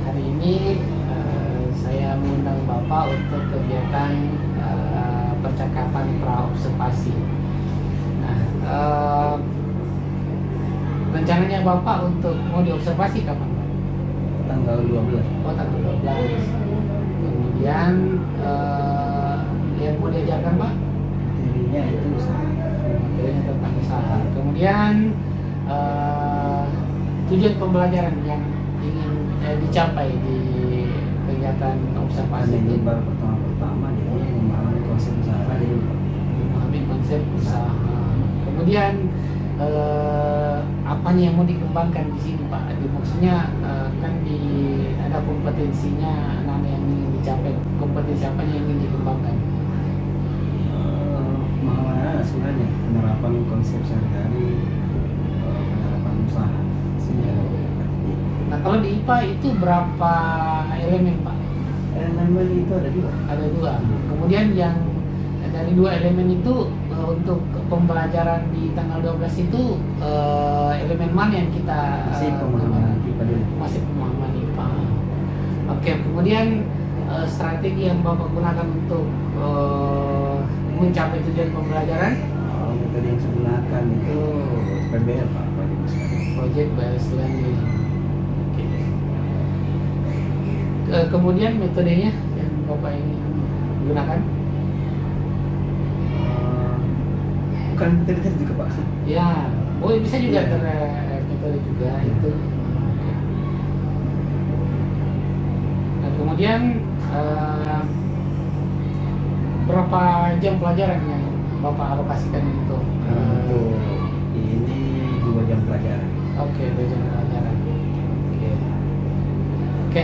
Hari ini saya mengundang Bapak untuk kegiatan percakapan praobservasi. Nah, rencananya Bapak untuk mau diobservasi kapan, Pak? Tanggal 12. Oh, tanggal 12. Kemudian yang mau diajarkan, Pak? Materinya itu usaha. Materinya tentang usaha. Kemudian tujuan pembelajaran yang ingin dicapai di kegiatan observasi Karena ini itu baru pertama jadi memahami konsep usaha jadi memahami konsep usaha. Kemudian apanya yang mau dikembangkan di sini, Pak? Maksudnya kan ada kompetensinya anak-anak yang ingin dicapai. Kompetensi apanya yang ingin dikembangkan? pemahaman sebenarnya penerapan konsep sehari-hari, penerapan usaha. Nah, kalau di IPA itu berapa elemen, Pak? Elemen itu ada dua. Ada dua. Kemudian yang dari dua elemen itu untuk pembelajaran di tanggal 12 itu elemen mana yang kita Masih pemahaman IPA dulu. masih pemahaman IPA. Oke, kemudian strategi yang Bapak gunakan untuk mencapai tujuan pembelajaran? Metode yang saya gunakan itu PBL, Pak. Project Based Learning. Oke. Kemudian metodenya yang Bapak ingin gunakan? Bukan metode juga, Pak. Ya, boleh bisa juga Ya. metode juga itu. Nah, kemudian berapa jam pelajaran yang Bapak alokasikan untuk Untuk ini 2 jam pelajaran. Oke, 2 jam pelajaran. Oke,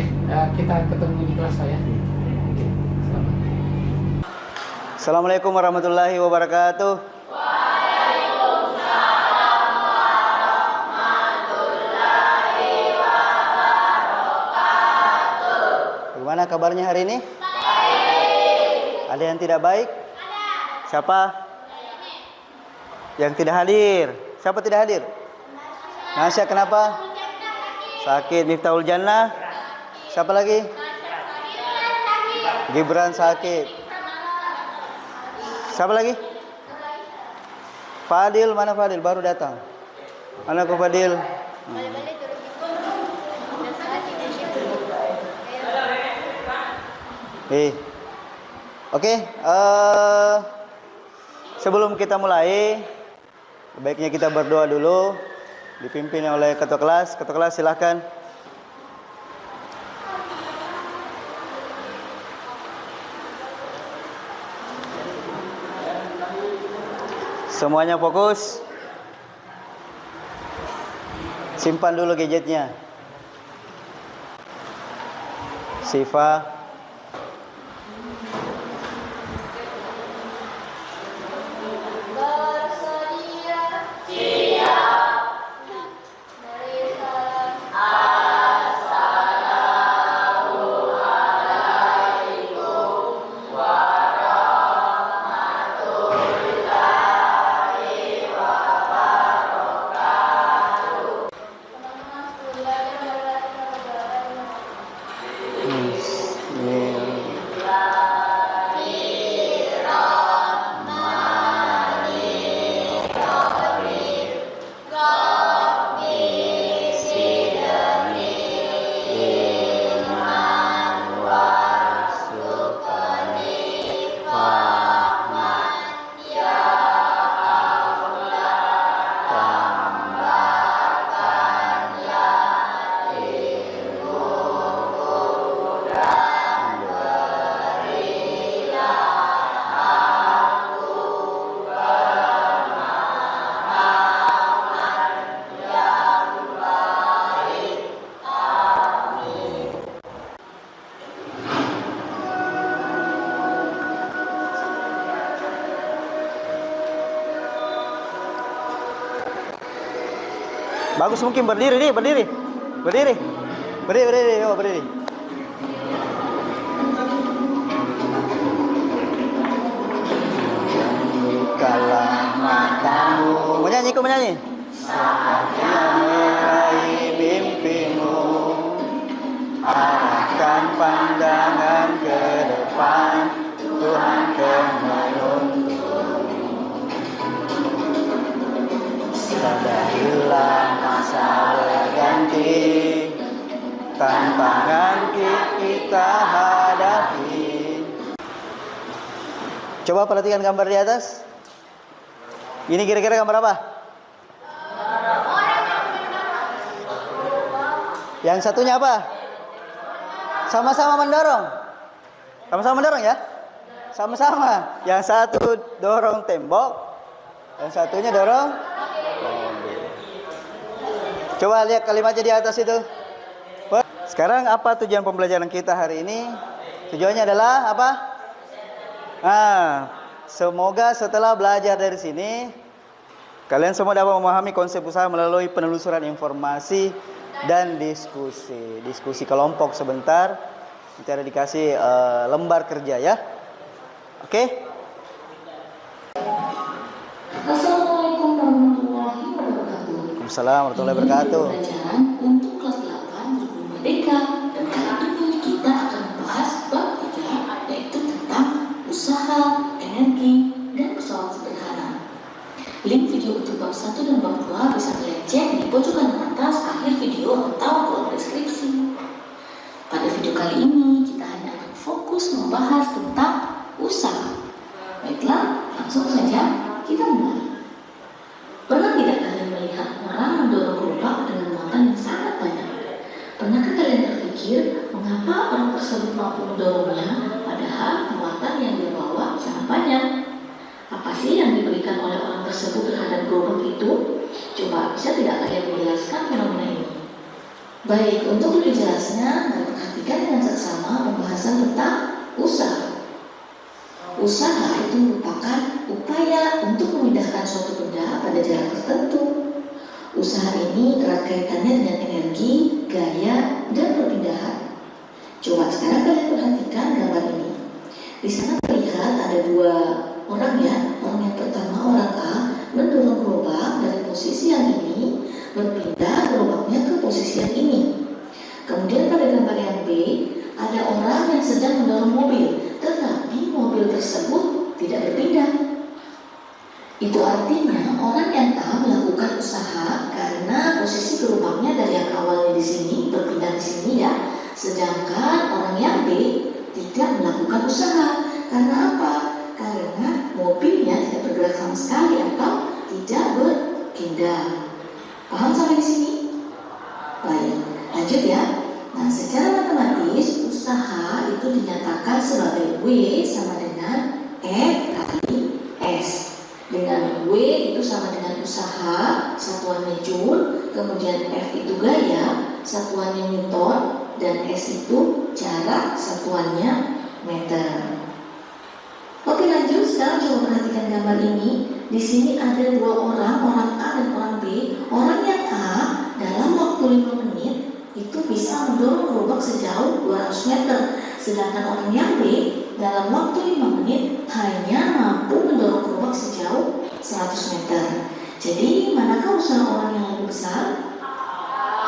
kita ketemu di kelas saya. Oke, selamat. Assalamualaikum warahmatullahi wabarakatuh. Bagaimana kabarnya hari ini? Baik. Ada yang tidak baik? Ada. Siapa? Yang tidak hadir. Siapa tidak hadir? Nasya, kenapa? Sakit. Miftahul Jannah? Siapa lagi? Gibran sakit. Siapa lagi? Fadil, mana Fadil? Baru datang. Mana kau Fadil? Oke, sebelum kita mulai, baiknya kita berdoa dulu, dipimpin oleh ketua kelas. Ketua kelas silahkan. Semuanya fokus. Simpan dulu gadgetnya. Sifa. Bagus, mungkin berdiri nih, berdiri. Berdiri. Berdiri, oh berdiri. Bukalah matamu. Menyanyi, kok menyanyi? Saat yang meraih mimpimu, arahkan pandangan ke depan, Tuhan kan menuntun. Sadarilah masa berganti, tantangan kita hadapi. Coba perhatikan gambar di atas. Ini kira-kira gambar apa? Yang satunya apa? Sama-sama mendorong. Sama-sama mendorong ya? Sama-sama. Yang satu dorong tembok, yang satunya dorong mobil. Coba lihat kalimatnya di atas itu. Sekarang apa tujuan pembelajaran kita hari ini? Tujuannya adalah apa? Semoga setelah belajar dari sini kalian semua dapat memahami konsep usaha melalui penelusuran informasi dan diskusi kelompok sebentar. Nanti ada dikasih lembar kerja ya. Oke? Assalamualaikum warahmatullahi wabarakatuh. Waalaikumsalam warahmatullahi wabarakatuh. Ini pelajaran untuk kelas 8 Berburu Merdeka. Dan kali ini kita akan membahas bab 3, yaitu tentang usaha, energi, dan pesawat sederhana. Link video untuk bab 1 dan bab 2 bisa kalian cek di pojokan atas akhir video atau kolom deskripsi. Pada video kali ini kita hanya akan fokus membahas tentang usaha. Baiklah, langsung saja kita mulai. Pernah tidak kalian melihat orang mendorong gerobak dengan muatan yang sangat banyak? Pernahkah kalian terpikir mengapa orang tersebut mampu mendorongnya padahal muatan yang dia bawa sangat banyak? Apa sih yang diberikan oleh orang tersebut terhadap gerobak itu? Coba bisa tidak kalian menjelaskan fenomena ini? Baik, untuk lebih jelasnya, mari perhatikan dengan seksama pembahasan tentang usaha. Usaha itu merupakan upaya untuk memindahkan suatu benda pada jarak tertentu. Usaha ini erat kaitannya dengan energi, gaya, dan perpindahan. Coba sekarang kalian perhatikan gambar ini. Di sana terlihat ada dua orang ya. Orang yang pertama, orang A, mendorong gerobak dari posisi yang ini, berpindah gerobaknya ke posisi yang ini. Kemudian pada gambar yang B, ada orang yang sedang mendorong mobil, tetapi mobil tersebut tidak berpindah. Itu artinya orang yang A melakukan usaha karena posisi gerobaknya dari yang awalnya di sini berpindah di sini ya. Sedangkan orang yang B tidak melakukan usaha. Karena apa? Karena mobilnya tidak bergerak sama sekali atau tidak berpindah. Paham sampai di sini? Baik, lanjut ya. Nah, secara matematis usaha itu dinyatakan sebagai W sama dengan F kali S. Dengan W itu sama dengan usaha, satuannya Joule, kemudian F itu gaya, satuannya Newton, dan S itu jarak, satuannya meter. Oke, lanjut. Sekarang coba perhatikan gambar ini. Di sini ada dua orang A dan orang B. Orang yang A dalam waktu 5 menit itu bisa mendorong gerobak sejauh 200 meter. Sedangkan orang yang B dalam waktu 5 menit hanya mampu mendorong gerobak sejauh 100 meter. Jadi manakah usaha orang yang lebih besar?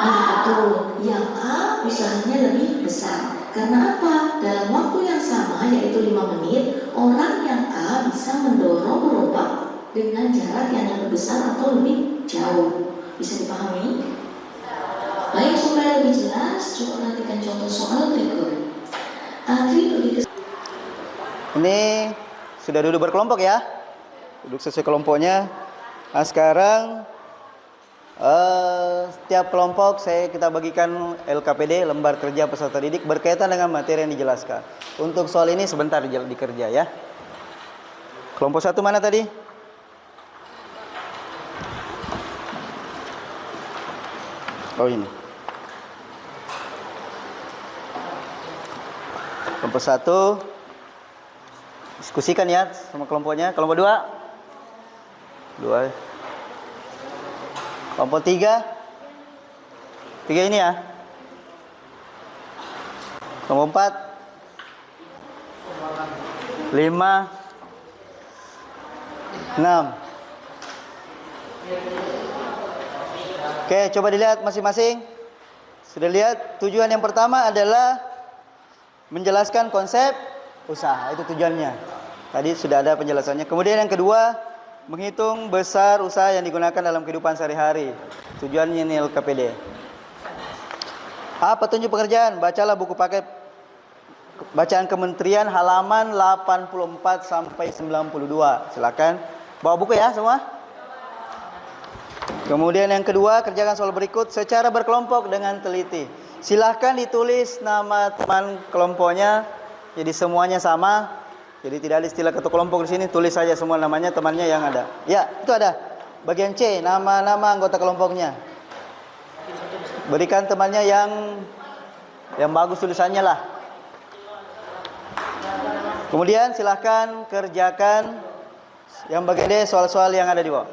Nah, betul. Yang A usahanya lebih besar. Karena apa? Dalam waktu yang sama yaitu 5 menit, orang yang A bisa mendorong gerobak dengan jarak yang lebih besar atau lebih jauh. Bisa dipahami? Baik, supaya lebih jelas, coba perhatikan contoh soal berikut. Adri pergi ke... Ini sudah duduk berkelompok ya. Duduk sesuai kelompoknya. Nah, sekarang setiap kelompok kita bagikan LKPD, lembar kerja peserta didik, berkaitan dengan materi yang dijelaskan. Untuk soal ini sebentar dikerja ya. Kelompok 1 mana tadi? Oh, ini. Kelompok 1 diskusikan ya sama kelompoknya. Kelompok 2. Kelompok 3 ini ya. Kelompok 4 5 6. Oke, coba dilihat masing-masing. Sudah lihat, tujuan yang pertama adalah menjelaskan konsep usaha. Itu tujuannya. Tadi sudah ada penjelasannya. Kemudian yang kedua, menghitung besar usaha yang digunakan dalam kehidupan sehari-hari. Tujuannya ini LKPD. Petunjuk pekerjaan. Bacalah buku paket bacaan kementerian halaman 84 sampai 92. Silakan bawa buku ya semua. Kemudian yang kedua, kerjakan soal berikut secara berkelompok dengan teliti. Silahkan ditulis nama teman kelompoknya. Jadi semuanya sama. Jadi tidak ada istilah ketua kelompok di sini. Tulis saja semua namanya temannya yang ada. Ya, itu ada. Bagian C, nama-nama anggota kelompoknya. Berikan temannya yang bagus tulisannya lah. Kemudian silahkan kerjakan yang bagian D, soal-soal yang ada di bawah.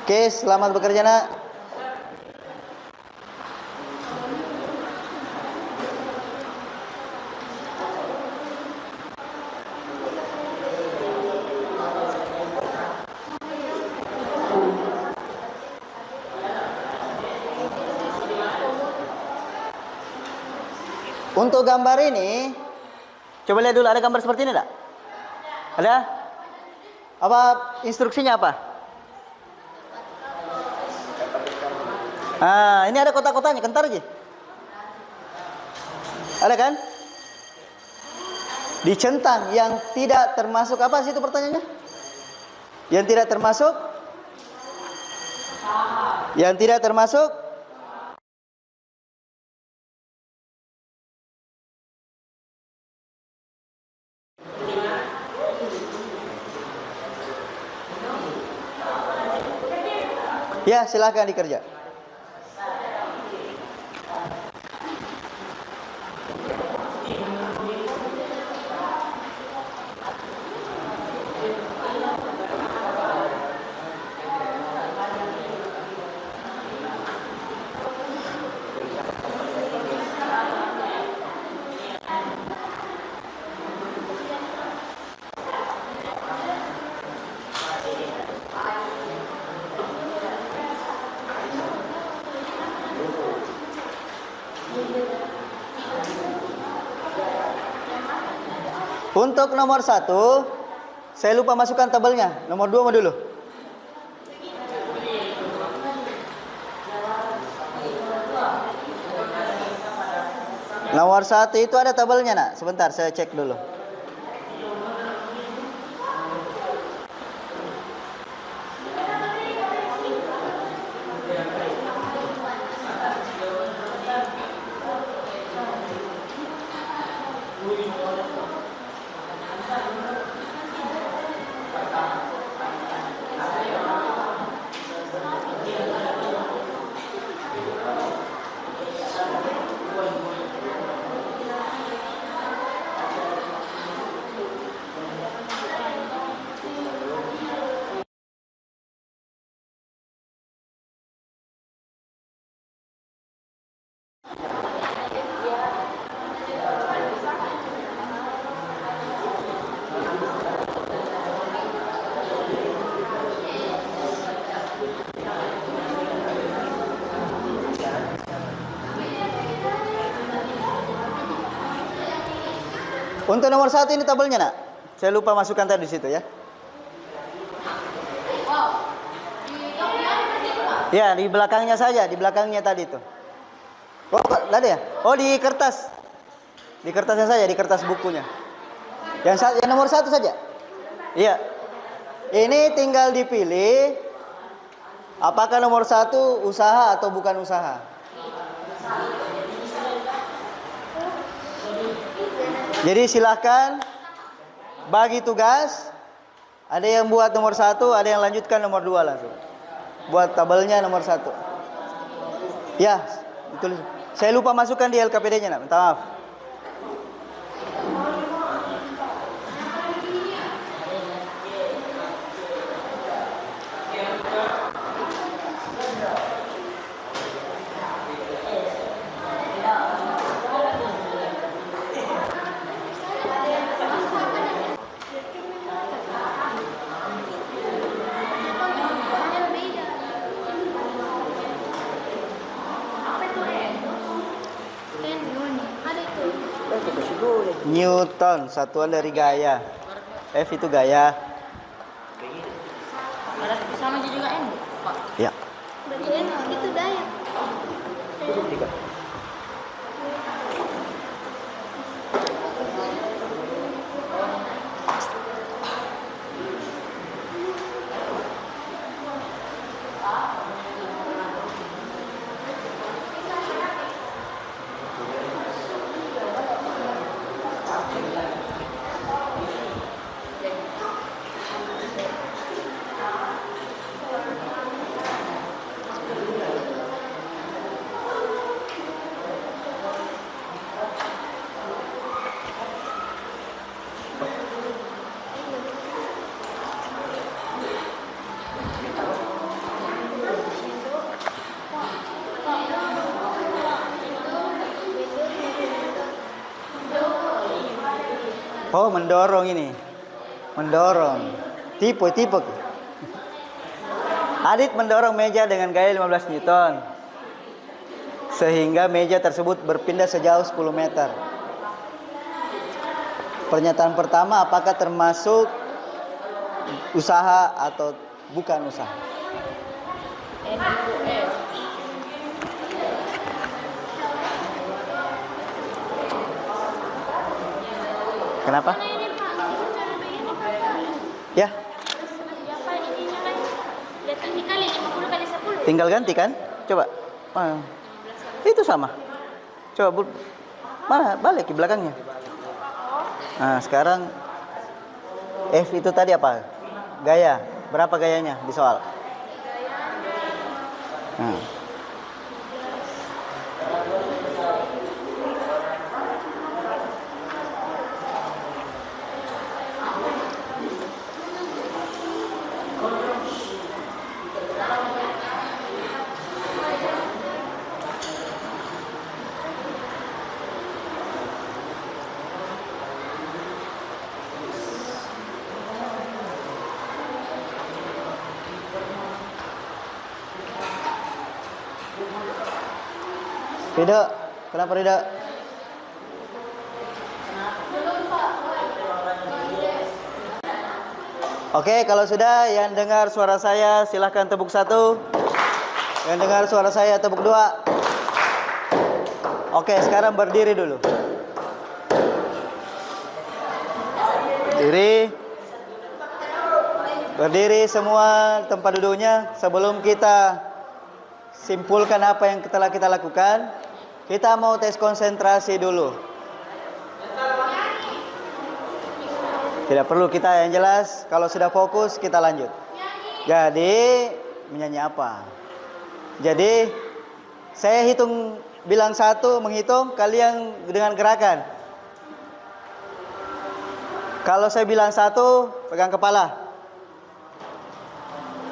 Oke, selamat bekerja nak. Untuk gambar ini, coba lihat dulu, ada gambar seperti ini enggak? Ada? Apa instruksinya apa? Ini ada kotak-kotaknya, kentar aja. Ada kan? Dicentang yang tidak termasuk apa sih itu pertanyaannya? Yang tidak termasuk? Yang tidak termasuk? Ya, silahkan dikerja. Untuk nomor 1, saya lupa masukkan tabelnya. Nomor 2 mau dulu. Nomor 1 itu ada tabelnya nak. Sebentar, saya cek dulu. Untuk nomor 1 ini tabelnya nak. Saya lupa masukkan tadi di situ ya. Ya, di belakangnya saja, di belakangnya tadi itu. Oh, tadi ya? Oh, di kertas. Di kertasnya saja, di kertas bukunya. Yang nomor 1 saja. Iya. Ini tinggal dipilih apakah nomor 1 usaha atau bukan usaha. Jadi silahkan bagi tugas. Ada yang buat nomor 1, ada yang lanjutkan nomor 2 langsung. Buat tabelnya nomor 1. Ya, betul. Saya lupa masukkan di LKPD-nya nak. Minta maaf. Newton, satuan dari gaya. F itu gaya. Sama juga N, Pak. Ya. Berarti N itu daya. Oh, mendorong ini. Mendorong. Tipe. Adit mendorong meja dengan gaya 15 Newton. Sehingga meja tersebut berpindah sejauh 10 meter. Pernyataan pertama, apakah termasuk usaha atau bukan usaha? Kenapa? Ya. Tinggal ganti kan? Coba. Itu sama. Coba mana balik ke belakangnya. Nah, sekarang F itu tadi apa? Gaya. Berapa gayanya di soal? Nah. Ridho, kenapa Ridho? Oke, kalau sudah yang dengar suara saya silahkan tepuk 1. Yang dengar suara saya tepuk 2. Oke, sekarang berdiri dulu. Berdiri semua tempat duduknya. Sebelum kita simpulkan apa yang telah kita lakukan, kita mau tes konsentrasi dulu. Tidak perlu kita yang jelas. Kalau sudah fokus kita lanjut. Jadi menyanyi apa? Jadi saya bilang 1 menghitung, kalian dengan gerakan. Kalau saya bilang 1 pegang kepala,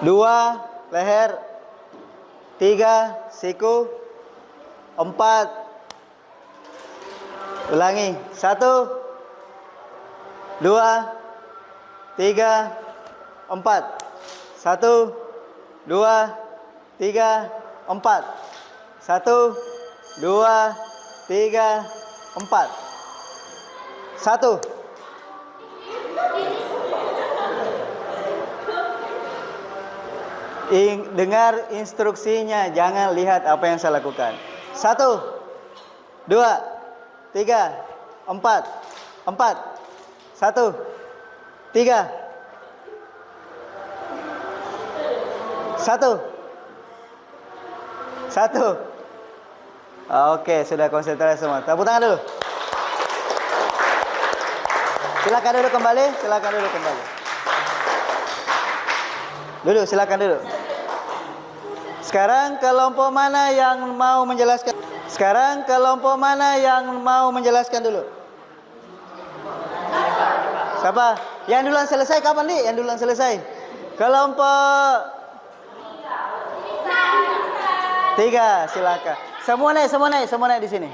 2 leher, 3 siku, 4 ulangi, 1 2 3 4 1 2 3 4 1 2 3 4 1. Dengar instruksinya, jangan lihat apa yang saya lakukan. 1 2 3 4 4 1 3 1 1. Oke, sudah konsentrasi semua. Tepuk tangan dulu. Silakan duduk kembali. Silakan duduk. Sekarang kelompok mana yang mau menjelaskan dulu? Siapa? Yang duluan selesai kapan, Di? Yang duluan selesai. Kelompok 3, silakan. Semua naik di sini.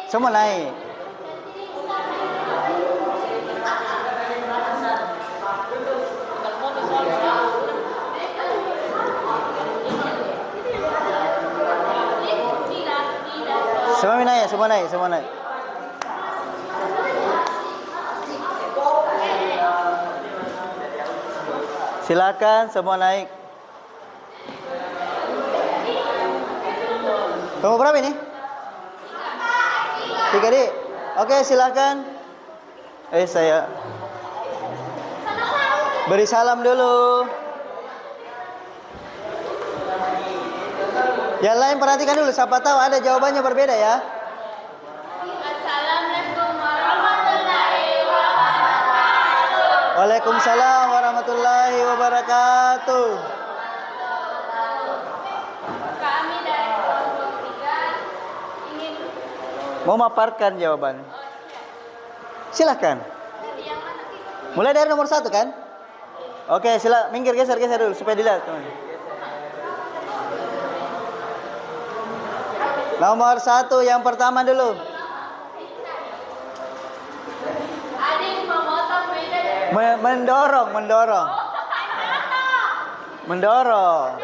Semua naik. Semua naik. Silakan semua naik. Kamu berapa ini? 3 dik. Oke, silakan. Saya beri salam dulu. Yang lain perhatikan dulu, siapa tahu ada jawabannya berbeda ya. Assalamualaikum warahmatullahi wabarakatuh. Waalaikumsalam warahmatullahi wabarakatuh. Kami dari kelompok 3 ingin Mau memaparkan jawaban. Silakan. yang mana? Mulai dari nomor 1 kan? Oke, minggir geser dulu supaya dilihat teman. Nomor 1 yang pertama dulu. Adik memotong beda dari Mendorong.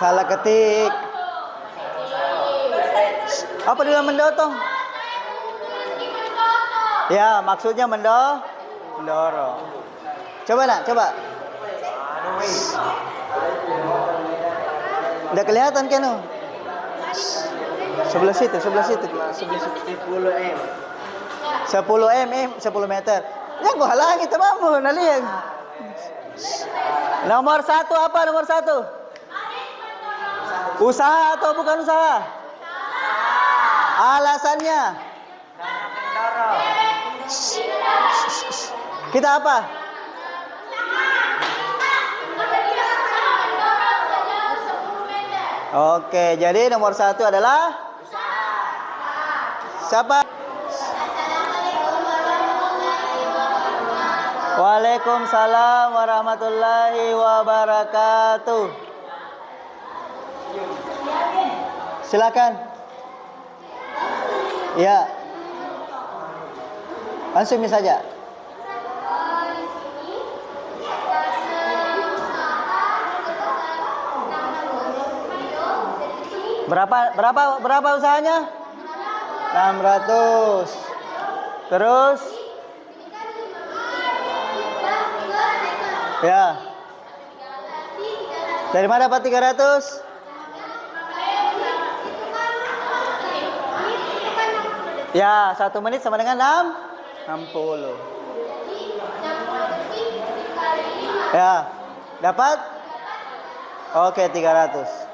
Salah ketik. Apa dia mendorong? Ya, maksudnya mendorong. Coba nak, coba. Udah kelihatan kan? Sebelah situ. 10 m. 10 meter. Ya gua halangi temanmu, nalian. Nomor 1 apa nomor 1? Usaha atau bukan usaha? Alasannya? Kita apa? Oke, jadi nomor 1 adalah siapa? Waalaikumsalam warahmatullahi wabarakatuh. Silakan. Ya. Langsung saja. Berapa usahanya? 600. Terus? Ya. Dari mana dapat 300? Ya, 1 menit sama dengan 60. Ya. Dapat? Oke, 300.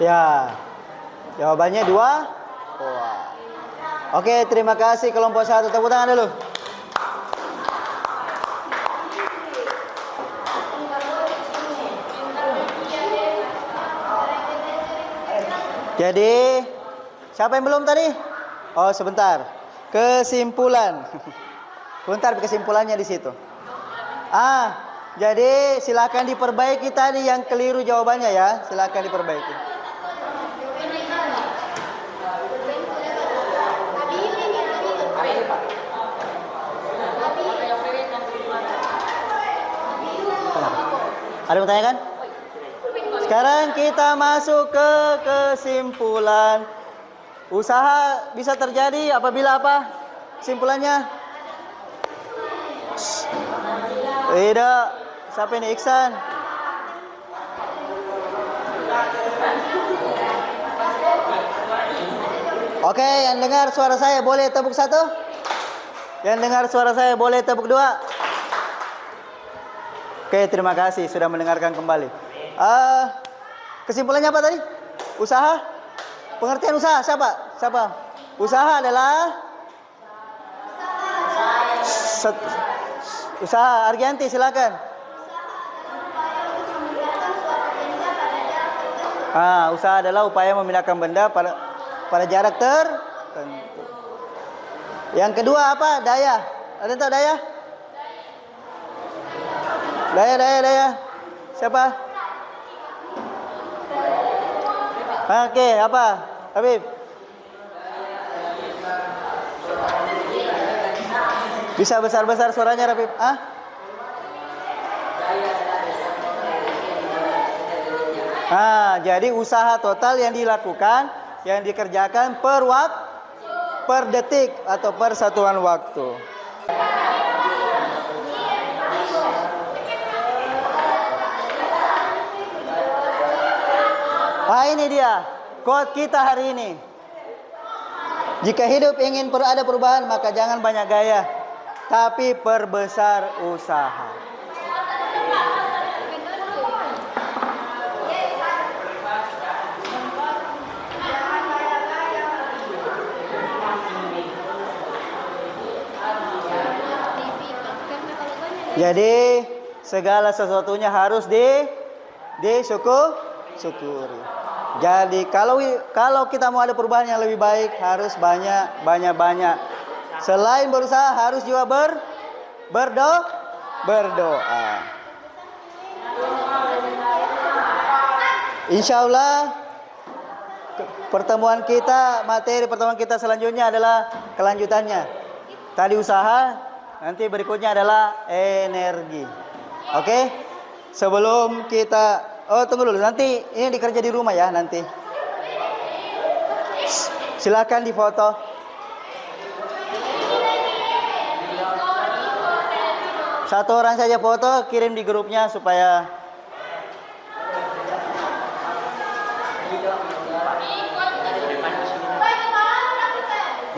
Ya, jawabannya 2. Wah. Oke, terima kasih kelompok 1. Tepuk tangan dulu. Jadi, siapa yang belum tadi? Oh, sebentar. Kesimpulan. Sebentar, kesimpulannya di situ. Jadi silakan diperbaiki tadi yang keliru jawabannya ya. Silakan diperbaiki. Ada yang bertanya kan? Sekarang kita masuk ke kesimpulan. Usaha bisa terjadi apabila apa? Kesimpulannya? Tidak. Siapa ini? Iksan. Oke, yang dengar suara saya boleh tepuk 1. Yang dengar suara saya boleh tepuk 2. Oke, terima kasih sudah mendengarkan kembali. Kesimpulannya apa tadi? Usaha? Pengertian usaha siapa? Usaha adalah usaha. Argianti silakan. Usaha adalah upaya memindahkan benda pada jarak tertentu. Yang kedua apa? Daya. Ada tahu daya? Daya. Siapa? Oke, apa? Habib. Bisa besar-besar suaranya, Habib. Jadi usaha total yang dilakukan, yang dikerjakan per detik atau per satuan waktu. Ini dia quote kita hari ini. Jika hidup ingin ada perubahan, maka jangan banyak gaya, tapi perbesar usaha. Jadi segala sesuatunya harus disyukuri. Jadi kalau kita mau ada perubahan yang lebih baik, harus banyak. Selain berusaha, harus juga berdoa. Insya Allah materi pertemuan kita selanjutnya adalah kelanjutannya. Tadi usaha, nanti berikutnya adalah energi. Oke? Sebelum kita tunggu dulu, nanti ini dikerja di rumah ya nanti. Silakan difoto. Satu orang saja foto, kirim di grupnya supaya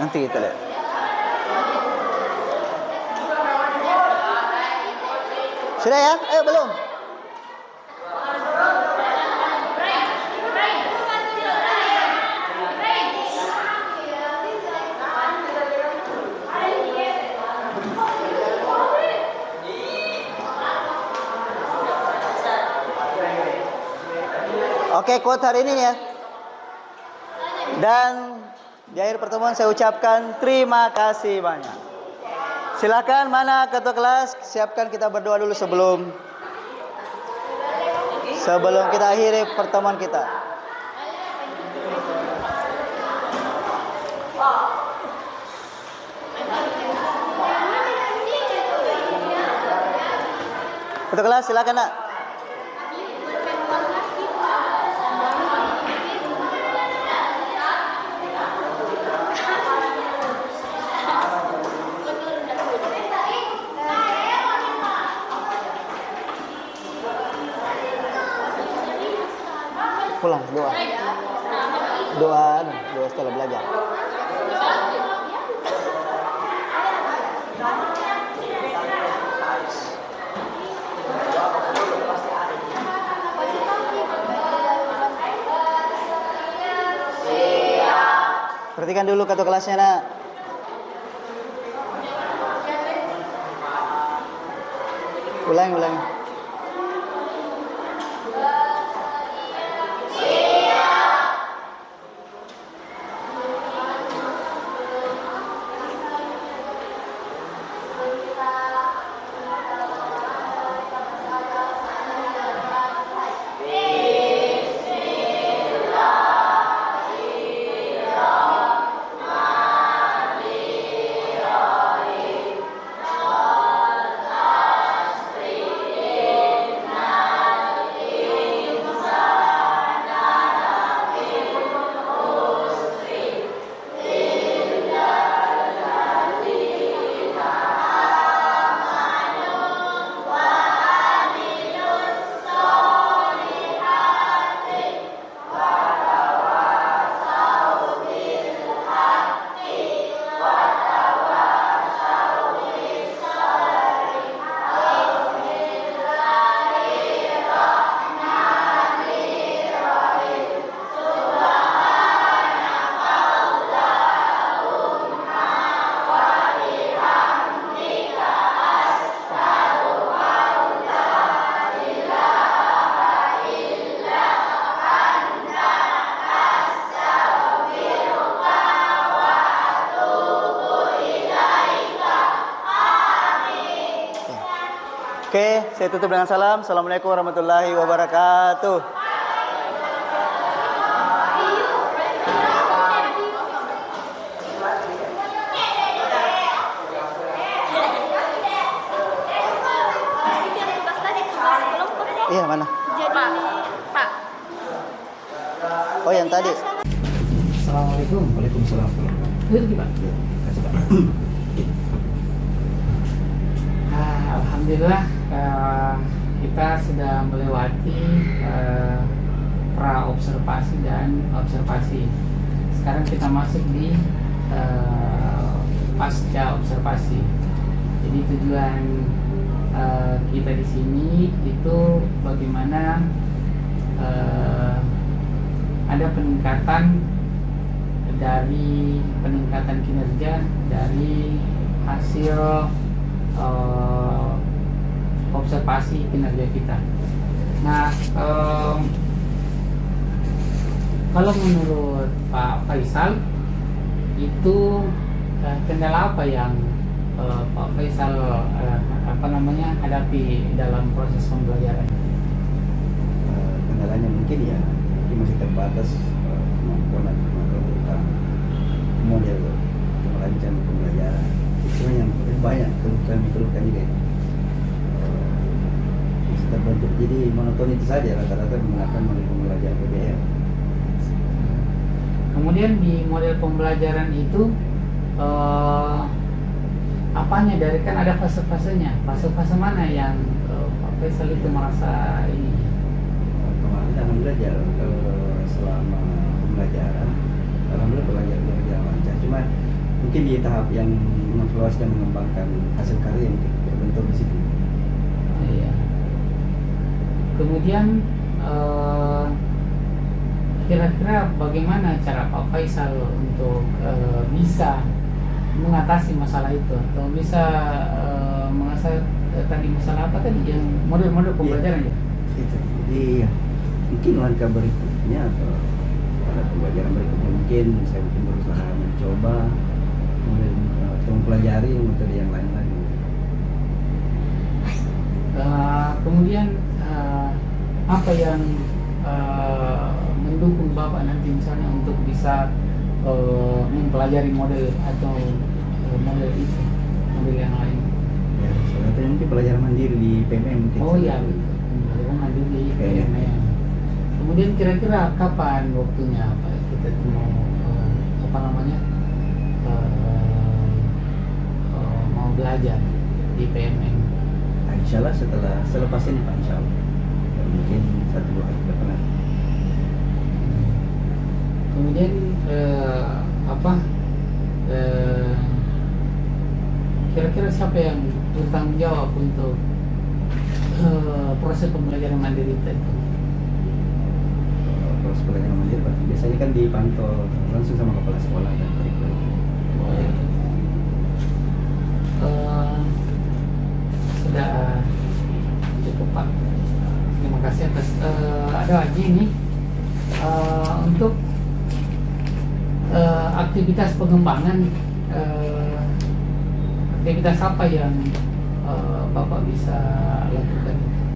nanti kita lihat. Sudah ya? Belum. Oke, quote hari ini ya. Dan di akhir pertemuan saya ucapkan terima kasih banyak. Silakan, mana ketua kelas, siapkan kita berdoa dulu sebelum kita akhiri pertemuan kita. Ketua kelas, silakan nak. Pulang doa setelah belajar. Perhatikan dulu ketua kelasnya nak. Ulangi. saya tutup dengan salam. Assalamualaikum warahmatullahi wabarakatuh. Iya, mana? Pak. Oh, yang tadi. Assalamualaikum. Waalaikumsalam. Duduk, Pak. Kasih Pak. Alhamdulillah kita sudah melewati pra observasi dan observasi. Sekarang kita masuk di pasca observasi. Jadi tujuan kita di sini itu bagaimana ada peningkatan dari peningkatan kinerja dari hasil observasi kinerja kita. Nah, kalau menurut Pak Faisal itu kendala apa yang Pak Faisal hadapi dalam proses pembelajaran? Kendalanya mungkin ya, mungkin masih terbatas kemampuan tentang model merancang pembelajaran. Cuma yang paling banyak kami keluhkan juga itu masih terbentuk jadi monoton itu saja, rata-rata menggunakan model pembelajaran PBL. Kemudian di model pembelajaran itu apanya dari kan ada fase-fasenya. Fase-fase mana yang Pak Faisal itu merasa ini? Kemarin alhamdulillah selama pembelajaran alhamdulillah belajar lancar. Cuma mungkin di tahap yang mengevaluasi dan mengembangkan hasil karya yang terbentuk di situ. Iya. Kemudian kira-kira bagaimana cara Pak Faisal untuk bisa mengatasi masalah itu atau bisa mengatasi tadi masalah apa tadi yang model-model pembelajaran ya? Itu. Jadi mungkin langkah berikutnya atau pada pembelajaran berikutnya mungkin saya mungkin berusaha mencoba kemudian mempelajari metode yang lain lagi. Kemudian apa yang mendukung Bapak nanti misalnya untuk bisa mempelajari model atau model itu, model yang lain? Ya, salah satunya mungkin pelajaran mandiri di PMM mungkin. Oh iya, pembelajaran mandiri di PMM. Kemudian kira-kira kapan waktunya Pak kita mau mau belajar di PMM? Nah, insya Allah selepas ini Pak, insya Allah. Ya, mungkin 1-2 hari ke depan. Kemudian kira-kira siapa yang bertanggung jawab untuk proses pembelajaran mandiri itu? Proses pelajaran mandiri Pak, biasanya kan dipantau langsung sama kepala sekolah dan kurikulum. Sudah cukup Pak. Terima kasih atas ada lagi ini untuk aktivitas pengembangan, aktivitas apa yang Bapak bisa lakukan?